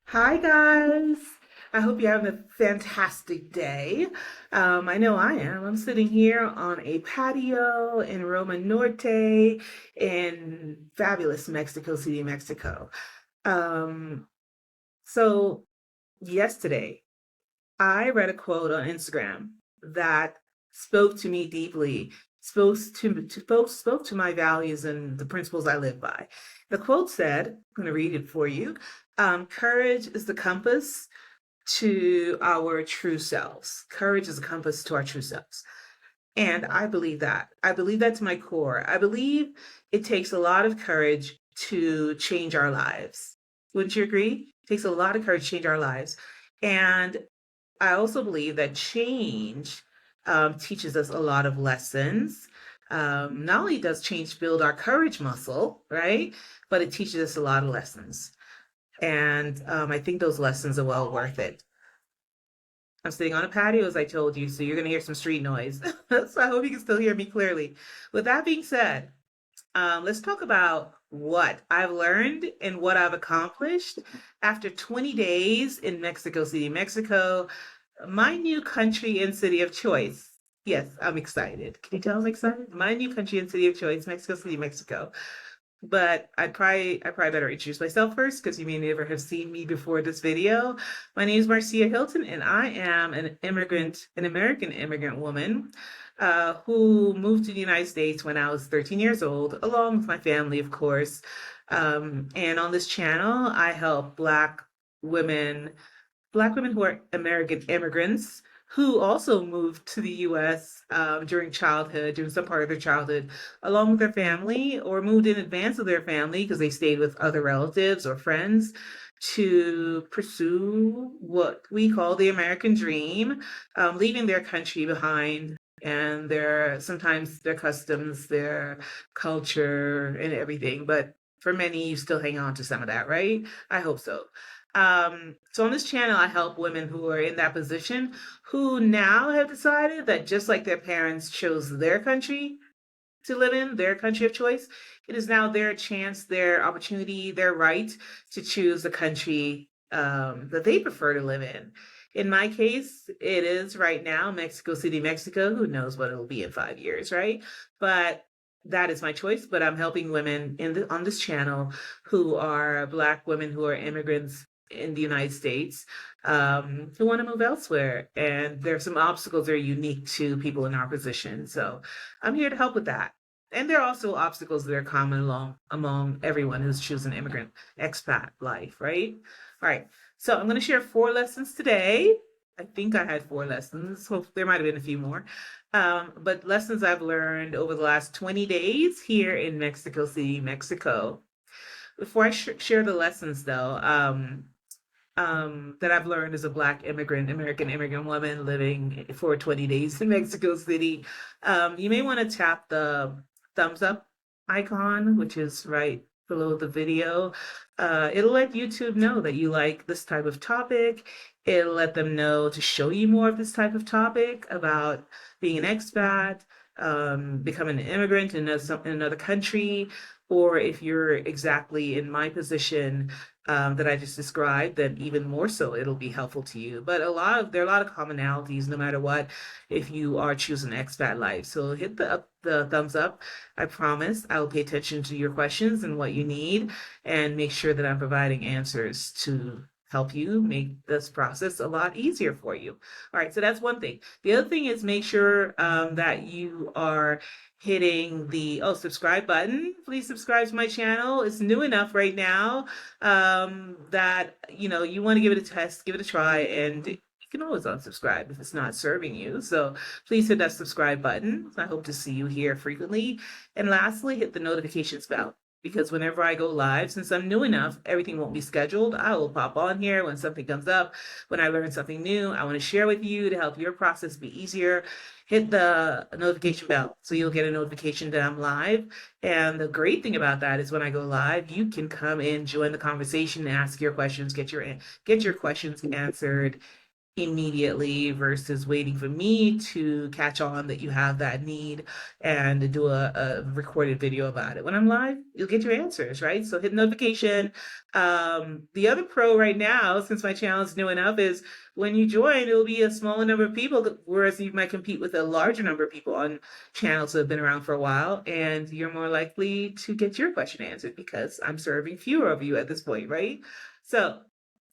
Hi, guys. I hope you're having a fantastic day. I know I am. I'm sitting here on a patio in Roma Norte in fabulous Mexico City, Mexico. Um, so, yesterday, I read a quote on Instagram that spoke to me deeply, spoke to my values and the principles I live by. The quote said, I'm going to read it for you. Courage is the compass to our true selves. Courage is a compass to our true selves. And I believe that. I believe that to my core. I believe it takes a lot of courage to change our lives. Wouldn't you agree? It takes a lot of courage to change our lives. And I also believe that change teaches us a lot of lessons. Not only does change build our courage muscle, right? But it teaches us a lot of lessons. And I think those lessons are well worth it. I'm sitting on a patio, as I told you, so you're going to hear some street noise. So I hope you can still hear me clearly. With that being said, let's talk about what I've learned and what I've accomplished after 20 days in Mexico City, Mexico, my new country and city of choice. Yes, I'm excited. Can you tell I'm excited? My new country and city of choice, Mexico City, Mexico. But I probably better introduce myself first because you may never have seen me before this video. My name is Marcia Hilton, and I am an immigrant, an American immigrant woman who moved to the United States when I was 13 years old, along with my family, of course. And on this channel, I help Black women who are American immigrants who also moved to the US during childhood, during some part of their childhood, along with their family, or moved in advance of their family because they stayed with other relatives or friends to pursue what we call the American dream, leaving their country behind and their sometimes their customs, their culture, and everything. But for many, you still hang on to some of that, right? I hope so. So on this channel, I help women who are in that position who now have decided that just like their parents chose their country to live in, their country of choice, it is now their chance, their opportunity, their right to choose the country that they prefer to live in. In my case, it is right now Mexico City, Mexico. Who knows what it'll be in 5 years, right? But that is my choice. But I'm helping women on this channel who are Black women who are immigrants in the United States who want to move elsewhere. And there are some obstacles that are unique to people in our position. So I'm here to help with that. And there are also obstacles that are common among everyone who's choosing immigrant expat life, right? All right. So I'm going to share 4 lessons today. I think I had 4 lessons. So there might have been a few more. But lessons I've learned over the last 20 days here in Mexico City, Mexico. Before I share the lessons, though, that I've learned as a Black immigrant, American immigrant woman living for 20 days in Mexico City, you may want to tap the thumbs up icon, which is right below the video. It'll let YouTube know that you like this type of topic. It'll let them know to show you more of this type of topic about being an expat, becoming an immigrant in another country, or if you're exactly in my position that I just described, then even more so it'll be helpful to you. But there are a lot of commonalities no matter what if you are choosing expat life. So hit the thumbs up. I promise I will pay attention to your questions and what you need and make sure that I'm providing answers to help you make this process a lot easier for you. All right, so that's one thing. The other thing is make sure that you are hitting the subscribe button. Please subscribe to my channel. It's new enough right now that you want to give it a test, give it a try, and you can always unsubscribe if it's not serving you. So please hit that subscribe button. I hope to see you here frequently. And lastly, hit the notifications bell because whenever I go live, since I'm new enough, everything won't be scheduled. I will pop on here when something comes up, when I learn something new, I want to share with you to help your process be easier. Hit the notification bell so you'll get a notification that I'm live. And the great thing about that is when I go live, you can come in, join the conversation, ask your questions, get your questions answered immediately versus waiting for me to catch on that you have that need and do a recorded video about it. When I'm live, you'll get your answers, right? So hit notification. The other pro right now, since my channel is new enough, is when you join, it will be a smaller number of people, whereas you might compete with a larger number of people on channels that have been around for a while, and you're more likely to get your question answered because I'm serving fewer of you at this point, right? So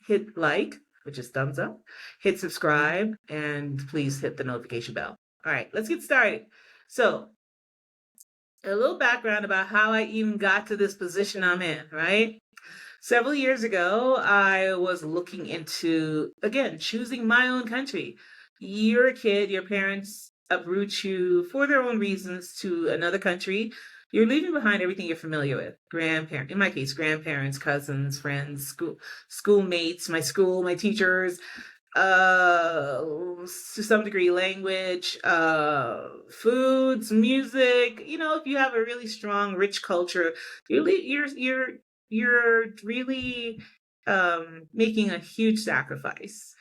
hit like, which is thumbs up, hit subscribe, and please hit the notification bell. All right, let's get started. So, a little background about how I even got to this position I'm in, right? Several years ago, I was looking into, again, choosing my own country. You're a kid, your parents uproot you for their own reasons to another country. You're leaving behind everything you're familiar with. Grandparents, in my case, grandparents, cousins, friends, schoolmates, my school, my teachers, to some degree language, foods, music. You know, if you have a really strong rich culture, you're really making a huge sacrifice.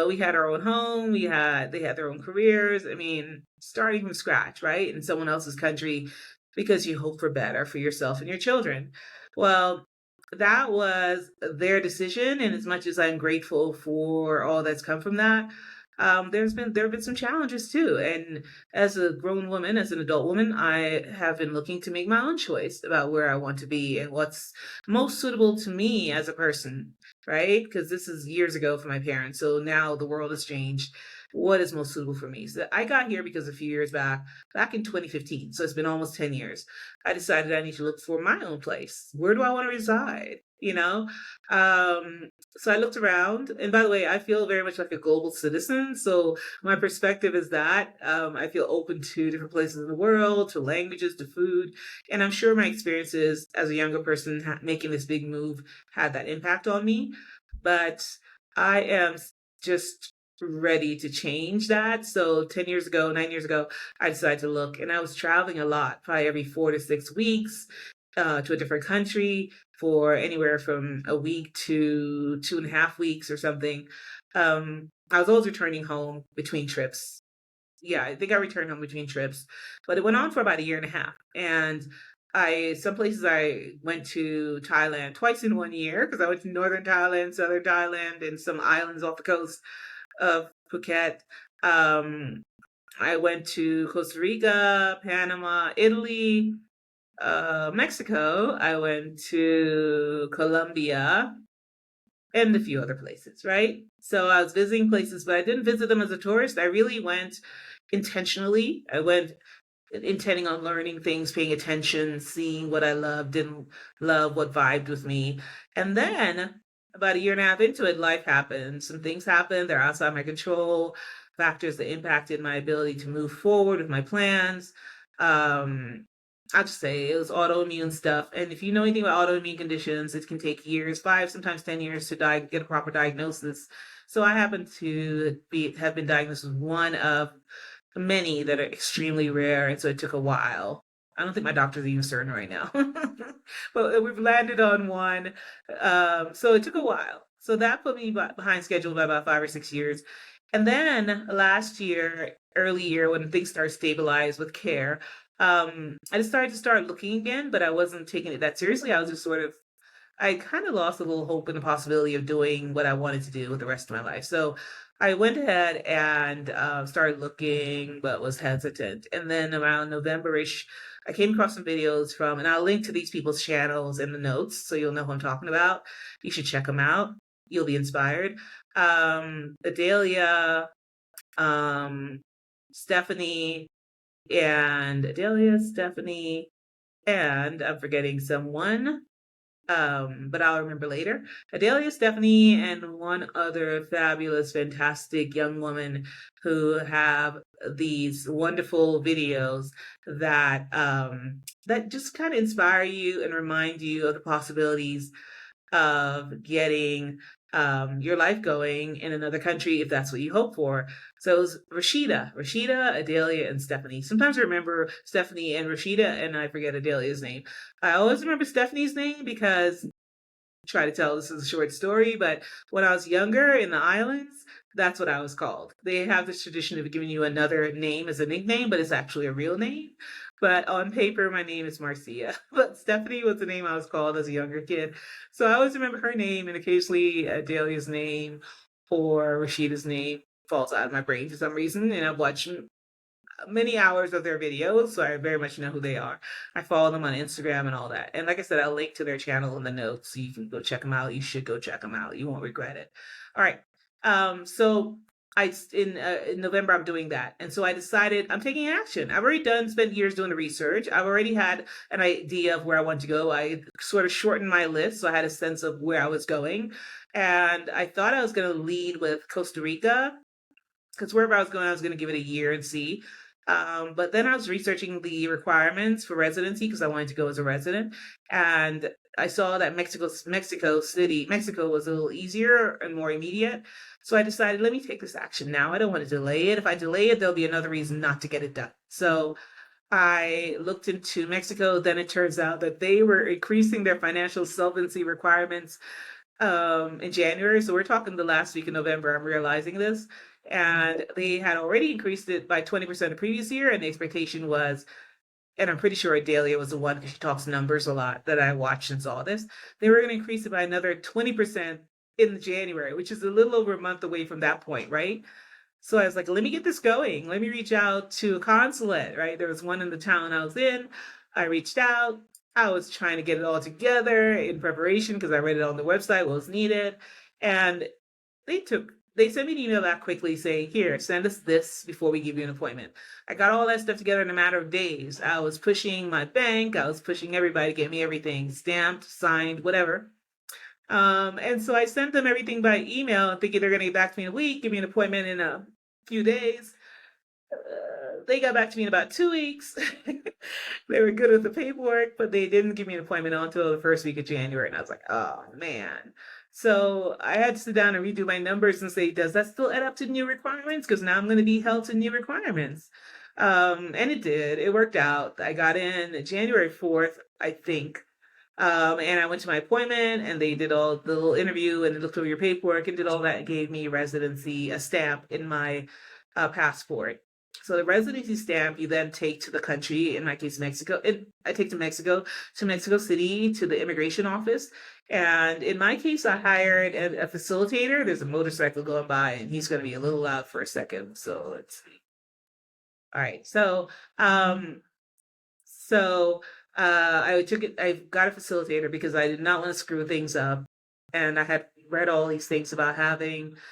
We had our own home, they had their own careers. I mean, starting from scratch, right, in someone else's country, because you hope for better for yourself and your children. Well, that was their decision, and as much as I'm grateful for all that's come from that, there have been some challenges too. And as a grown woman, as an adult woman, I have been looking to make my own choice about where I want to be and what's most suitable to me as a person, right? Because this is years ago for my parents, so now the world has changed. What is most suitable for me? So I got here because a few years back in 2015, so it's been almost 10 years. I decided I need to look for my own place. Where do I want to reside? You know? So I looked around, and by the way, I feel very much like a global citizen. So my perspective is that I feel open to different places in the world, to languages, to food. And I'm sure my experiences as a younger person making this big move had that impact on me. But I am just ready to change that. So 10 years ago, 9 years ago, I decided to look, and I was traveling a lot, probably every 4 to 6 weeks to a different country for anywhere from a week to 2.5 weeks or something. I was always returning home between trips. Yeah, I think I returned home between trips, but it went on for about a year and a half. And some places I went to Thailand twice in 1 year because I went to northern Thailand, southern Thailand, and some islands off the coast of Phuket. Um, I went to Costa Rica, Panama, Italy, Mexico. I went to Colombia and a few other places, right? So I was visiting places, but I didn't visit them as a tourist. I really went intentionally. I went intending on learning things, paying attention, seeing what I loved, didn't love, what vibed with me. And then about a year and a half into it, life happened. Some things happened. They're outside my control, factors that impacted my ability to move forward with my plans. Um, I'll just say it was autoimmune stuff. And if you know anything about autoimmune conditions, it can take years, 5, sometimes 10 years to get a proper diagnosis. So I happen to have been diagnosed with one of many that are extremely rare, and so it took a while. I don't think my doctor's even certain right now, but we've landed on one. So it took a while. So that put me behind schedule by about 5 or 6 years. And then last year, early year, when things started stabilize with care, I just started to start looking again, but I wasn't taking it that seriously. I was just sort of I kind of lost a little hope in the possibility of doing what I wanted to do with the rest of my life. So I went ahead and started looking, but was hesitant. And then around November-ish, I came across some videos from, and I'll link to these people's channels in the notes so you'll know who I'm talking about. You should check them out. You'll be inspired. Adelia, um, Stephanie, Stephanie, and I'm forgetting someone, but I'll remember later. Adelia, Stephanie, and one other fabulous, fantastic young woman who have these wonderful videos that just kind of inspire you and remind you of the possibilities of getting your life going in another country if that's what you hope for. So it was Rashida, Adelia, and Stephanie. Sometimes I remember Stephanie and Rashida, and I forget Adelia's name. I always remember Stephanie's name because try to tell this as a short story, but when I was younger in the islands, that's what I was called. They have this tradition of giving you another name as a nickname, but it's actually a real name. But on paper, my name is Marcia. But Stephanie was the name I was called as a younger kid. So I always remember her name, and occasionally Dahlia's name or Rashida's name falls out of my brain for some reason. And I've watched many hours of their videos, so I very much know who they are. I follow them on Instagram and all that. And like I said, I'll link to their channel in the notes so you can go check them out. You should go check them out. You won't regret it. All right. So in November I'm doing that, and so I decided I'm taking action. I've already spent years doing the research. I've already had an idea of where I want to go. I sort of shortened my list, so I had a sense of where I was going, and I thought I was going to lead with Costa Rica because wherever I was going to give it a year and see. But then I was researching the requirements for residency because I wanted to go as a resident, and I saw that Mexico City, Mexico was a little easier and more immediate. So I decided, let me take this action now. I don't want to delay it. If I delay it, there'll be another reason not to get it done. So I looked into Mexico. Then it turns out that they were increasing their financial solvency requirements in January. So we're talking the last week of November. I'm realizing this. And they had already increased it by 20% the previous year. And the expectation was, and I'm pretty sure Dahlia was the one because she talks numbers a lot that I watched and saw this. They were going to increase it by another 20% in January, which is a little over a month away from that point, right? So I was like, let me get this going. Let me reach out to a consulate, right? There was one in the town I was in. I reached out. I was trying to get it all together in preparation because I read it on the website, what was needed. And they sent me an email that quickly saying, here, send us this before we give you an appointment. I got all that stuff together in a matter of days. I was pushing my bank. I was pushing everybody to get me everything stamped, signed, whatever. And so I sent them everything by email, thinking they're going to get back to me in a week, give me an appointment in a few days. They got back to me in about 2 weeks. They were good with the paperwork, but they didn't give me an appointment until the first week of January. And I was like, oh man. So I had to sit down and redo my numbers and say, does that still add up to new requirements? Because now I'm going to be held to new requirements. And it did. It worked out. I got in January 4th, I think. And I went to my appointment and they did all the little interview and they looked over your paperwork and did all that and gave me residency, a stamp in my passport. So the residency stamp you then take to the country, in my case, Mexico. I take to Mexico City, to the immigration office. And in my case, I hired a facilitator. There's a motorcycle going by and he's going to be a little loud for a second. So let's see. All right. So I got a facilitator because I did not want to screw things up. And I had read all these things about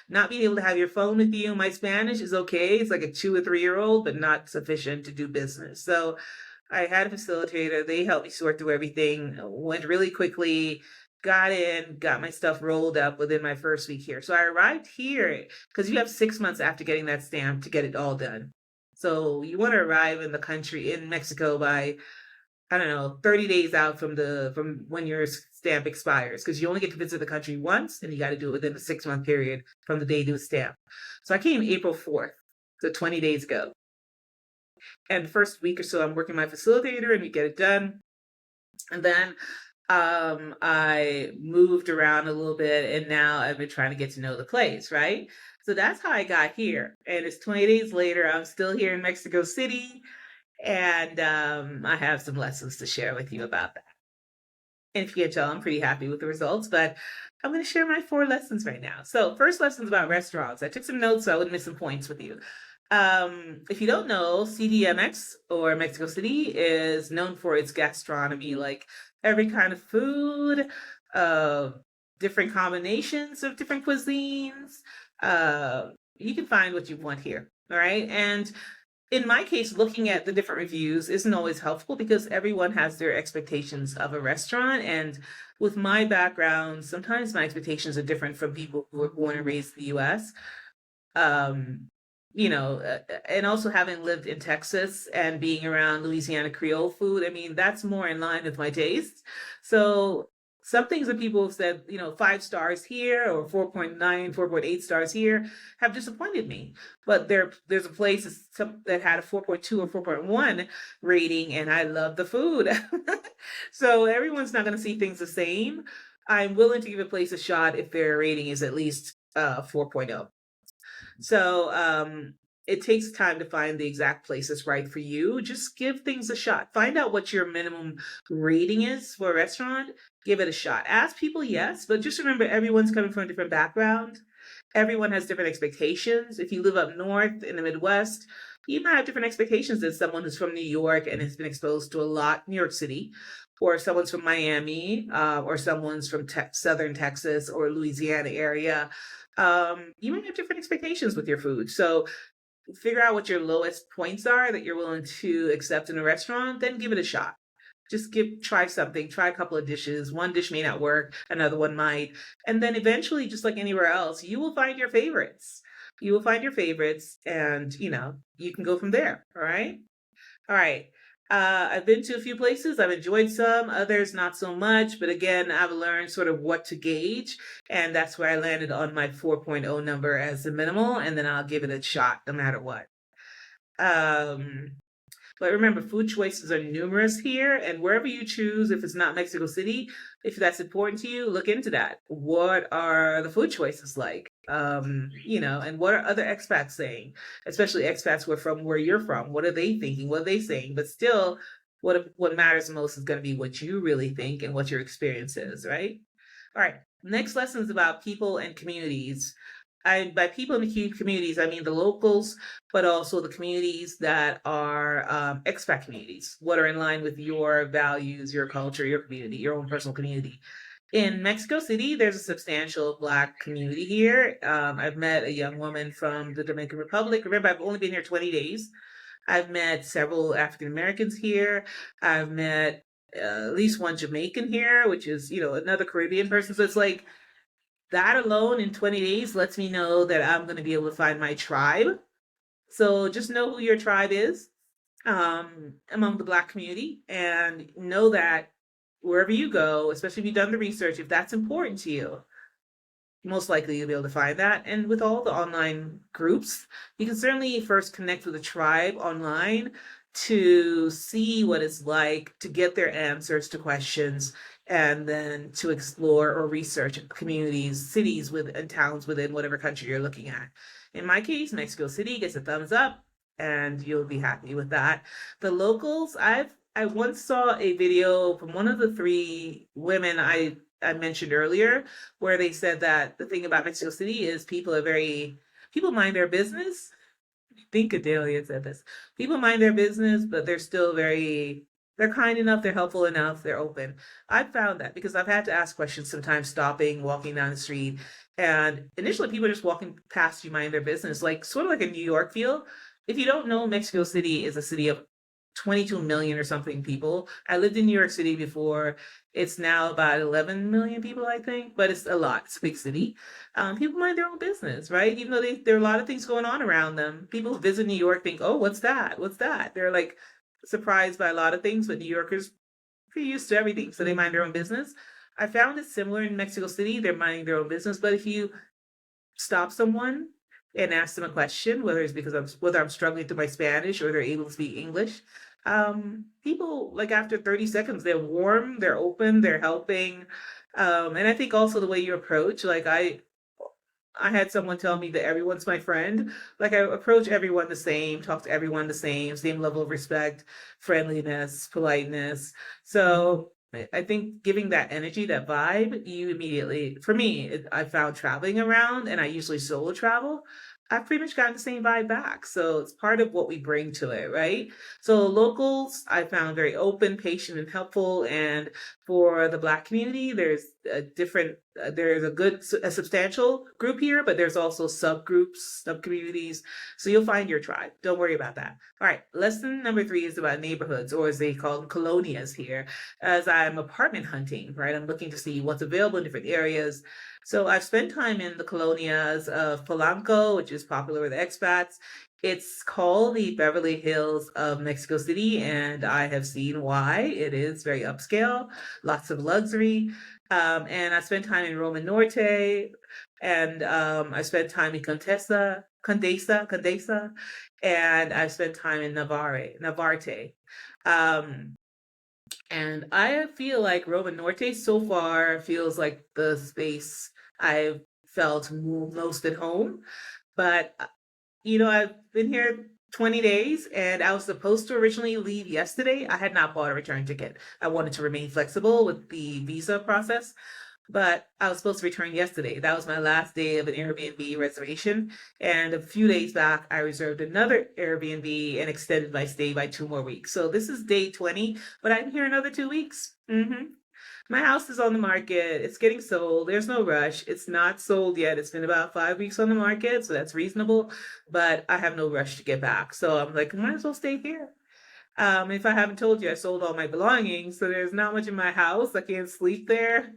not being able to have your phone with you. My Spanish is okay. It's like a 2 or 3 year old, but not sufficient to do business. So I had a facilitator. They helped me sort through everything, went really quickly, got my stuff rolled up within my first week here. So I arrived here because you have 6 months after getting that stamp to get it all done. So you want to arrive in the country, in Mexico, by, I don't know, 30 days out from when your stamp expires, because you only get to visit the country once and you got to do it within a 6 month period from the day you do stamp. So I came April 4th, so 20 days ago. And the first week or so, I'm working my facilitator and we get it done. And then I moved around a little bit and now I've been trying to get to know the place, right? So that's how I got here. And it's 20 days later. I'm still here in Mexico City. And I have some lessons to share with you about that. And if you can tell, I'm pretty happy with the results, but I'm going to share my 4 lessons right now. So first lessons about restaurants. I took some notes so I wouldn't miss some points with you. If you don't know, CDMX, or Mexico City, is known for its gastronomy, like every kind of food, different combinations of different cuisines. You can find what you want here. All right. And in my case, looking at the different reviews isn't always helpful because everyone has their expectations of a restaurant. And with my background, sometimes my expectations are different from people who were born and raised in the US. And also having lived in Texas and being around Louisiana Creole food, I mean, that's more in line with my tastes. So some things that people have said, 5 stars here or 4.9, 4.8 stars here have disappointed me. But there's a place that had a 4.2 or 4.1 rating and I love the food. So everyone's not going to see things the same. I'm willing to give a place a shot if their rating is at least 4.0. So it takes time to find the exact place that's right for you. Just give things a shot. Find out what your minimum rating is for a restaurant. Give it a shot. Ask people, yes, but just remember everyone's coming from a different background. Everyone has different expectations. If you live up north in the Midwest, you might have different expectations than someone who's from New York and has been exposed to a lot, New York City, or someone's from Miami, or someone's from Southern Texas or Louisiana area. You might have different expectations with your food. So figure out what your lowest points are that you're willing to accept in a restaurant, then give it a shot. Just try something, try a couple of dishes. One dish may not work, another one might. And then eventually, just like anywhere else, you will find your favorites. You will find your favorites and, you can go from there. All right. All right. I've been to a few places. I've enjoyed some, others not so much. But again, I've learned sort of what to gauge. And that's where I landed on my 4.0 number as the minimal. And then I'll give it a shot no matter what. Um, but remember, food choices are numerous here, and wherever you choose, if it's not Mexico City, if that's important to you, look into that. What are the food choices like? And what are other expats saying? Especially expats who are from where you're from. What are they thinking? What are they saying? But still, what matters most is going to be what you really think and what your experience is, right? All right. Next lesson is about people and communities. By people in the communities, I mean the locals, but also the communities that are expat communities. What are in line with your values, your culture, your community, your own personal community. In Mexico City, there's a substantial Black community here. I've met a young woman from the Dominican Republic. Remember, I've only been here 20 days. I've met several African Americans here. I've met at least one Jamaican here, which is, another Caribbean person. So it's like that alone in 20 days lets me know that I'm going to be able to find my tribe. So just know who your tribe is among the Black community and know that wherever you go, especially if you've done the research, if that's important to you, most likely you'll be able to find that. And with all the online groups, you can certainly first connect with a tribe online to see what it's like to get their answers to questions and then to explore or research communities, cities and towns within whatever country you're looking at. In my case, Mexico City gets a thumbs up and you'll be happy with that. The locals, I once saw a video from one of the three women I mentioned earlier, where they said that the thing about Mexico City is people mind their business. I think Adelia said this. People mind their business, but they're kind enough, they're helpful enough, they're open. I've found that because I've had to ask questions sometimes stopping, walking down the street. And initially people are just walking past you, mind their business, like sort of like a New York feel. If you don't know, Mexico City is a city of 22 million or something people. I lived in New York City before. It's now about 11 million people, I think, but it's a lot. It's a big city. People mind their own business, right? Even though there are a lot of things going on around them. People who visit New York think, oh, what's that? What's that? They're like surprised by a lot of things, but New Yorkers pretty used to everything, so they mind their own business. I found it similar in Mexico City. They're minding their own business, but if you stop someone and ask them a question, whether I'm struggling through my Spanish or they're able to speak English. People like after 30 seconds, they're warm, they're open, they're helping. And I think also the way you approach, like I had someone tell me that everyone's my friend. Like I approach everyone the same, talk to everyone the same level of respect, friendliness, politeness. So I think giving that energy, that vibe, you immediately, for me, I found traveling around and I usually solo travel. I've pretty much gotten the same vibe back. So it's part of what we bring to it, right? So locals, I found very open, patient, and helpful. And for the Black community, there's a substantial group here, but there's also subgroups, subcommunities. So you'll find your tribe. Don't worry about that. All right. Lesson number 3 is about neighborhoods, or as they call them, colonias here, as I'm apartment hunting, right? I'm looking to see what's available in different areas. So I've spent time in the colonias of Polanco, which is popular with expats. It's called the Beverly Hills of Mexico City, and I have seen why. It is very upscale, lots of luxury. And I spent time in Roma Norte, and I spent time in Condesa, and I spent time in Navarre. Um, And I feel like Roma Norte so far feels like the space I've felt most at home. But I've been here 20 days and I was supposed to originally leave yesterday. I had not bought a return ticket. I wanted to remain flexible with the visa process, but I was supposed to return yesterday. That was my last day of an Airbnb reservation. And a few days back, I reserved another Airbnb and extended my stay by 2 more weeks. So this is day 20, but I'm here another 2 weeks. My house is on the market. It's getting sold. There's no rush. It's not sold yet. It's been about 5 weeks on the market, so that's reasonable. But I have no rush to get back. So I'm like, might as well stay here. If I haven't told you, I sold all my belongings, so there's not much in my house. I can't sleep there.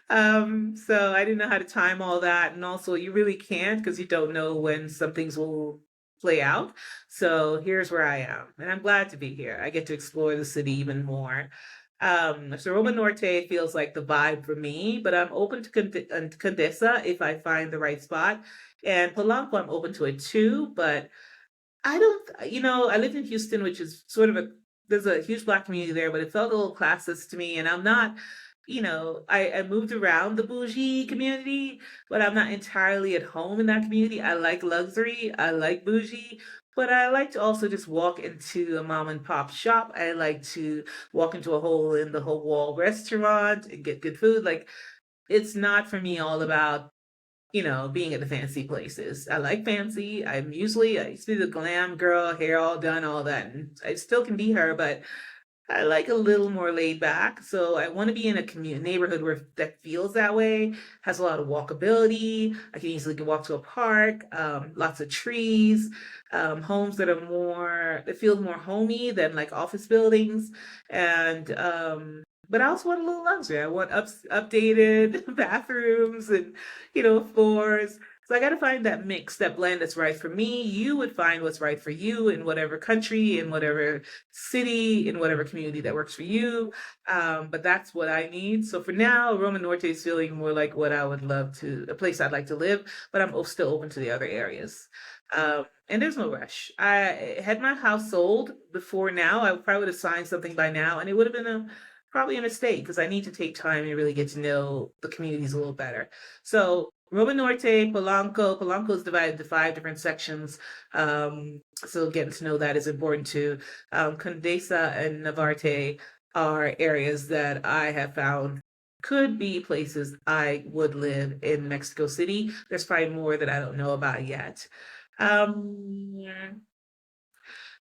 So I didn't know how to time all that. And also, you really can't because you don't know when some things will play out. So here's where I am. And I'm glad to be here. I get to explore the city even more. So Roma Norte feels like the vibe for me, but I'm open to Condesa if I find the right spot. And Polanco, I'm open to it too, but I don't, I lived in Houston, which is sort of there's a huge Black community there, but it felt a little classist to me. And I'm not, I moved around the bougie community, but I'm not entirely at home in that community. I like luxury, I like bougie, but I like to also just walk into a mom and pop shop. I like to walk into a hole in the whole wall restaurant and get good food. Like, it's not for me all about being at the fancy places. I like fancy. I used to be the glam girl, hair all done, all that. And I still can be her, but I like a little more laid back. So I want to be in a neighborhood where that feels that way, has a lot of walkability. I can easily walk to a park, lots of trees, homes that feel more homey than like office buildings. And but I also want a little luxury. I want updated bathrooms and floors. So I got to find that mix, that blend that's right for me. You would find what's right for you in whatever country, in whatever city, in whatever community that works for you. But that's what I need. So for now, Roma Norte is feeling more like what I would love to, a place I'd like to live, but I'm still open to the other areas. And there's no rush. I had my house sold before now. I probably would have signed something by now, and it would have been probably a mistake because I need to take time and really get to know the communities a little better. So Roma Norte, Polanco. Polanco is divided into 5 different sections. So getting to know that is important too. Condesa and Navarte are areas that I have found could be places I would live in Mexico City. There's probably more that I don't know about yet. Um,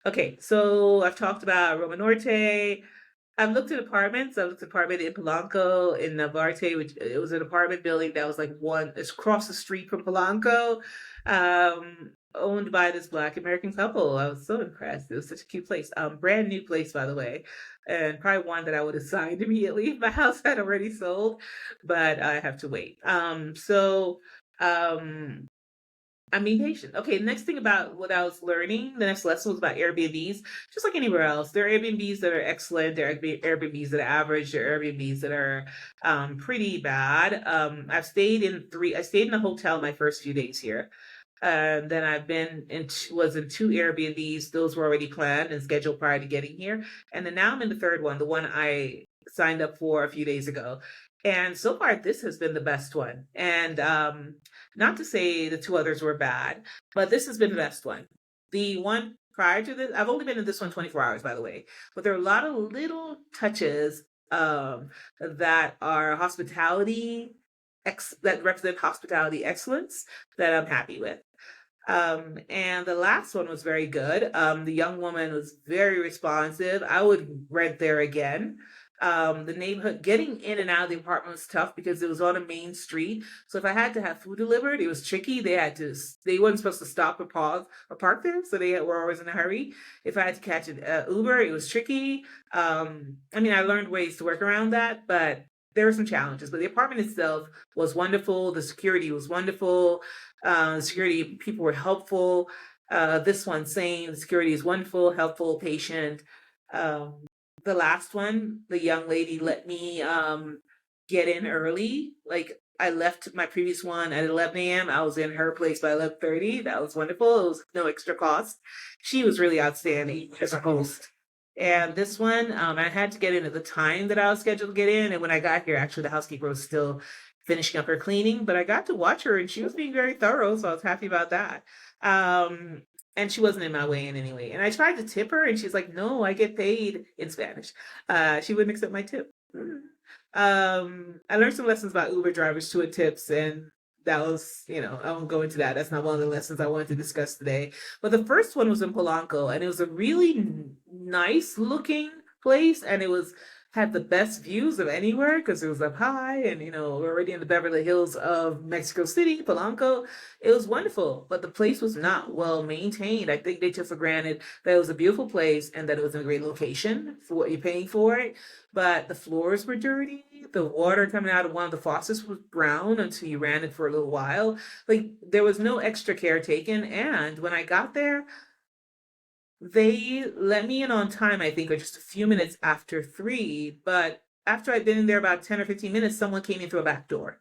okay, so I've talked about Roma Norte. I've looked at apartments. I looked at apartment in Polanco, in Navarte, which it was an apartment building that was like it's across the street from Polanco, owned by this Black American couple. I was so impressed. It was such a cute place. Brand new place, by the way, and probably one that I would have signed immediately if my house had already sold, but I have to wait. Um, I'm being patient. Okay, next thing about what I was learning, the next lesson was about Airbnbs. Just like anywhere else, there are Airbnbs that are excellent, there are Airbnbs that are average, there are Airbnbs that are pretty bad. I stayed in a hotel my first few days here. Then was in 2 Airbnbs. Those were already planned and scheduled prior to getting here. And then now I'm in the third one, the one I signed up for a few days ago. And so far, this has been the best one. And not to say the 2 others were bad, but this has been the best one. The one prior to this, I've only been in this one 24 hours, by the way, but there are a lot of little touches that are that represent hospitality excellence that I'm happy with. And the last one was very good. The young woman was very responsive. I would rent there again. The neighborhood, getting in and out of the apartment was tough because it was on a main street. So if I had to have food delivered, it was tricky. They weren't supposed to stop or pause or park there. So they were always in a hurry. If I had to catch an Uber, it was tricky. I learned ways to work around that, but there were some challenges, but the apartment itself was wonderful. The security was wonderful. Security people were helpful. This one, same. The security is wonderful, helpful, patient. Um, the last one, the young lady let me get in early. Like I left my previous one at 11 a.m. I was in her place by 11:30. That was wonderful. It was no extra cost. She was really outstanding as a host. And this one, I had to get in at the time that I was scheduled to get in. And when I got here, actually, the housekeeper was still finishing up her cleaning, but I got to watch her and she was being very thorough. So I was happy about that. Um, and she wasn't in my way in any way. And I tried to tip her and she's like, no, I get paid in Spanish. She wouldn't accept my tip. I learned some lessons about Uber drivers too, and tips, and that was, I won't go into that. That's not one of the lessons I wanted to discuss today. But the first one was in Polanco, and it was a really nice looking place, and it was had the best views of anywhere because it was up high, and we're already in the Beverly Hills of Mexico City, Polanco. It was wonderful, but the place was not well maintained. I think they took for granted that it was a beautiful place and that it was in a great location for what you're paying for it. But the floors were dirty. The water coming out of one of the faucets was brown until you ran it for a little while. Like there was no extra care taken. And when I got there, they let me in on time, I think, or just a few minutes after 3. But after I'd been in there about 10 or 15 minutes, someone came in through a back door.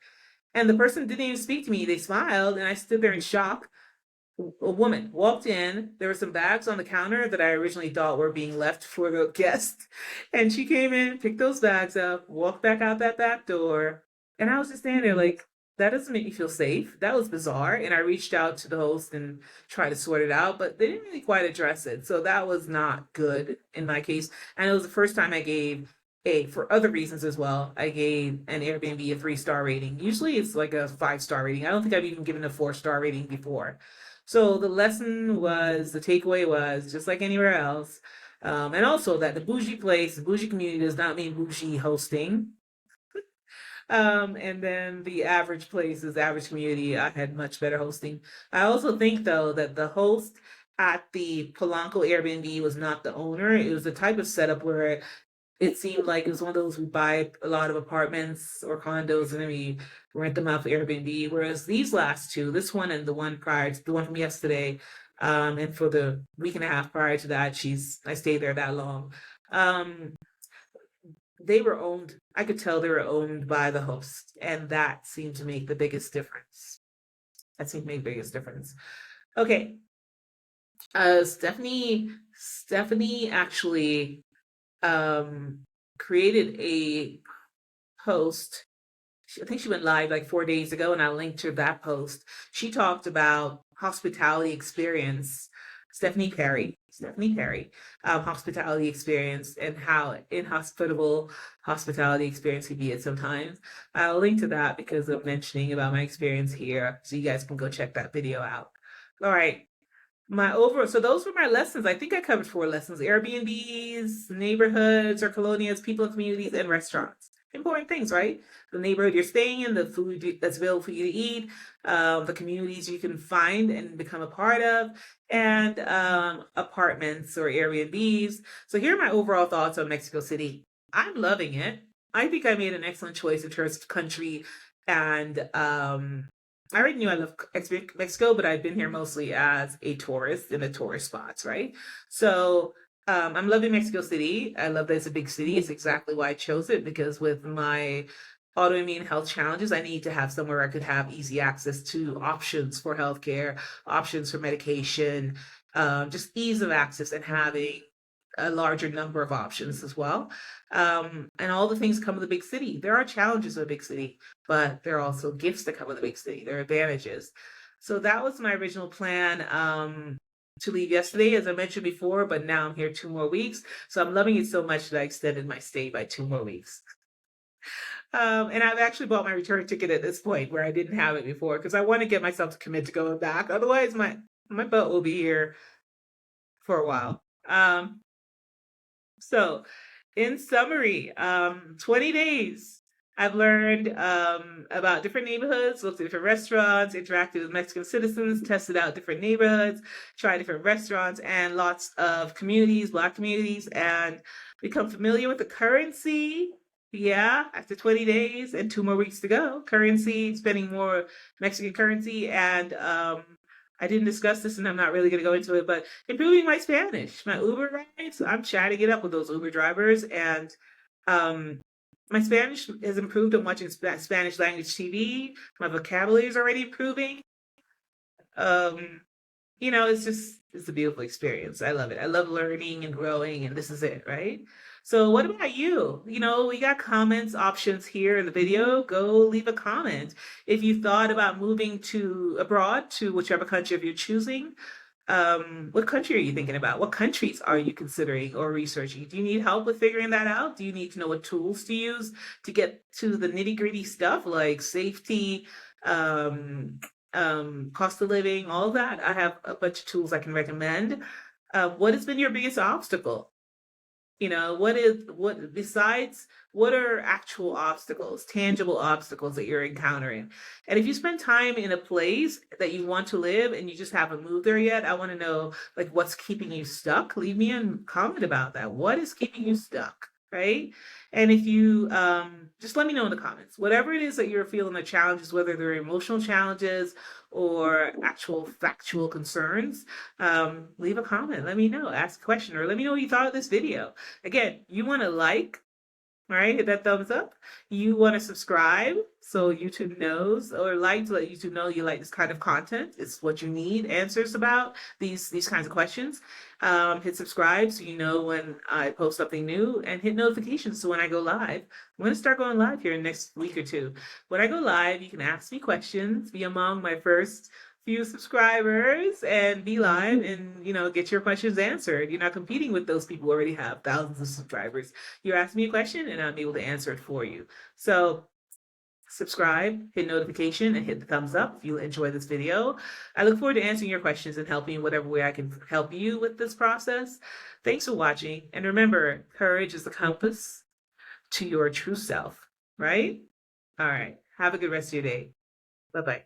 And the person didn't even speak to me. They smiled, and I stood there in shock. A woman walked in. There were some bags on the counter that I originally thought were being left for the guest. And she came in, picked those bags up, walked back out that back door. And I was just standing there like, that doesn't make me feel safe. That was bizarre. And I reached out to the host and tried to sort it out, but they didn't really quite address it. So that was not good in my case. And it was the first time I gave for other reasons as well, I gave an Airbnb a 3-star rating. Usually it's like a 5-star rating. I don't think I've even given a 4-star rating before. So the takeaway was just like anywhere else. And also that the bougie community does not mean bougie hosting. And then the average places, average community, I had much better hosting. I also think though that the host at the Polanco Airbnb was not the owner. It was the type of setup where it seemed like it was one of those we buy a lot of apartments or condos and then we rent them out for Airbnb. Whereas these last two, this one and the one prior to the one from yesterday, and for the week and a half prior to that, I stayed there that long. Um, they were owned, I could tell they were owned by the host, and that seemed to make the biggest difference. That seemed to make the biggest difference. Okay. Stephanie actually um created a post. I think she went live like 4 days ago, and I linked to that post. She talked about hospitality experience. Stephanie Perry, hospitality experience and how inhospitable hospitality experience can be at sometimes. I'll link to that because I'm mentioning about my experience here, so you guys can go check that video out. All right. So those were my lessons. I think I covered 4 lessons: Airbnbs, neighborhoods or colonias, people and communities, and restaurants. Important things, right? The neighborhood you're staying in, the food that's available for you to eat, the communities you can find and become a part of, and apartments or Airbnbs. So here are my overall thoughts on Mexico City. I'm loving it. I think I made an excellent choice in terms of country and I already knew I love Mexico, but I've been here mostly as a tourist in the tourist spots, right? So I'm loving Mexico City. I love that it's a big city. It's exactly why I chose it because with my autoimmune health challenges, I need to have somewhere I could have easy access to options for healthcare, options for medication, just ease of access and having a larger number of options as well. And all the things come with a big city. There are challenges with a big city, but there are also gifts that come with a big city. There are advantages. So that was my original plan to leave yesterday, as I mentioned before, but now I'm here 2 more weeks. So I'm loving it so much that I extended my stay by 2 more weeks. And I've actually bought my return ticket at this point where I didn't have it before because I want to get myself to commit to going back. Otherwise, my butt will be here for a while. So, in summary, 20 days. I've learned about different neighborhoods, looked at different restaurants, interacted with Mexican citizens, tested out different neighborhoods, tried different restaurants and lots of communities, Black communities, and become familiar with the currency. Yeah, after 20 days and 2 more weeks to go, currency, spending more Mexican currency, and I didn't discuss this and I'm not really going to go into it, but improving my Spanish, my Uber rides. I'm chatting it up with those Uber drivers, and um, my Spanish has improved. I'm watching Spanish language TV. My vocabulary is already improving. Um, It's a beautiful experience. I love it. I love learning and growing, and this is it, right? So, what about you? We got comments options here in the video. Go leave a comment. If you thought about moving to abroad to whichever country of you're choosing, what country are you thinking about? What countries are you considering or researching? Do you need help with figuring that out? Do you need to know what tools to use to get to the nitty-gritty stuff like safety, um, cost of living, all that? I have a bunch of tools I can recommend. What has been your biggest obstacle? What besides what are actual obstacles, tangible obstacles that you're encountering? And if you spend time in a place that you want to live and you just haven't moved there yet, I want to know like what's keeping you stuck. Leave me a comment about that. What is keeping you stuck? Right. And if you just let me know in the comments, whatever it is that you're feeling the challenges, whether they're emotional challenges or actual factual concerns, leave a comment. Let me know, ask a question, or let me know what you thought of this video. Again, you want to like, all right, hit that thumbs up. You want to subscribe so YouTube knows, or like to let YouTube know you like this kind of content. It's what you need answers about these kinds of questions. Hit subscribe so you know when I post something new, and hit notifications so when I go live. I'm going to start going live here in the next week or two. When I go live, you can ask me questions, be among my first few subscribers and be live and get your questions answered. You're not competing with those people who already have thousands of subscribers. You ask me a question and I'm able to answer it for you. So subscribe, hit notification, and hit the thumbs up if you enjoy this video. I look forward to answering your questions and helping in whatever way I can help you with this process. Thanks for watching. And remember, courage is the compass to your true self, right? All right. Have a good rest of your day. Bye-bye.